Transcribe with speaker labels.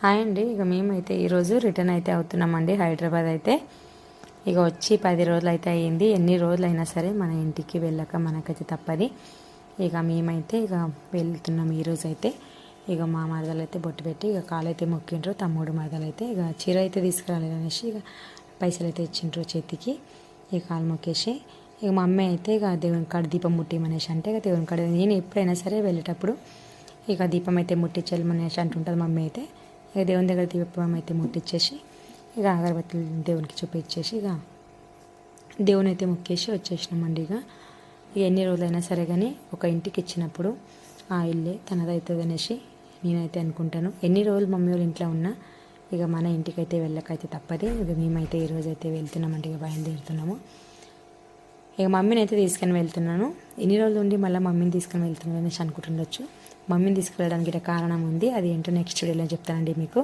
Speaker 1: Hi అండి. ఇక మేమైతే ఈరోజు రిటర్న్ అయితే అవుతున్నామండి హైదరాబాద్ అయితే. ఇక వచ్చి 10 రోజులు అయితే అయ్యింది. ఎన్ని రోజులైనా సరే మన ఇంటికి వెళ్ళక మనకైతే తప్పది. ఇక మేమైతే ఇక వెళ్తున్నాం ఈరోజు అయితే. ఇక మా మరదలు అయితే బొట్టు పెట్టి ఇక కాలు అయితే మొక్కిండ్రు. తమ్ముడు మరదలు అయితే ఇక చీర అయితే తీసుకురాలేదు అనేసి ఇక పైసలు అయితే ఇచ్చిండ్రు చేతికి. ఇక కాలు మొక్కేసి ఇక మా అమ్మాయి అయితే ఇక దేవుని కాడ దీపం ముట్టిమనేసి అంటే ఇక దేవుని కాడ నేను ఎప్పుడైనా సరే వెళ్ళేటప్పుడు ఇక దీపం అయితే ముట్టించాలమనేసి అంటుంటుంది మమ్మీ అయితే. ఇక దేవుని దగ్గర దీపం అయితే ముట్టించేసి ఇక అగరబత్తులు దేవునికి చూపించేసి ఇక దేవుని అయితే మొక్కేసి వచ్చేసినామండి. ఇక ఎన్ని రోజులైనా సరే కానీ ఒక ఇంటికి ఇచ్చినప్పుడు ఆ ఇల్లే తనదవుతుంది అనేసి నేనైతే అనుకుంటాను. ఎన్ని రోజులు మమ్మీ వాళ్ళ ఇంట్లో ఉన్నా ఇక మన ఇంటికైతే వెళ్ళకైతే తప్పది. ఇక మేమైతే ఈరోజు అయితే వెళ్తున్నామంటే ఇక బయలుదేరుతున్నాము. ఇక మమ్మీని అయితే తీసుకొని వెళ్తున్నాను. ఎన్ని రోజులు ఉండి మళ్ళీ మమ్మీని తీసుకొని వెళ్తున్నాను అనేసి అనుకుంటుండొచ్చు. మమ్మీని తీసుకెళ్ళడానికి కారణం ఉంది. అది ఏంటో నెక్స్ట్ వీడియోలో చెప్తానండి మీకు.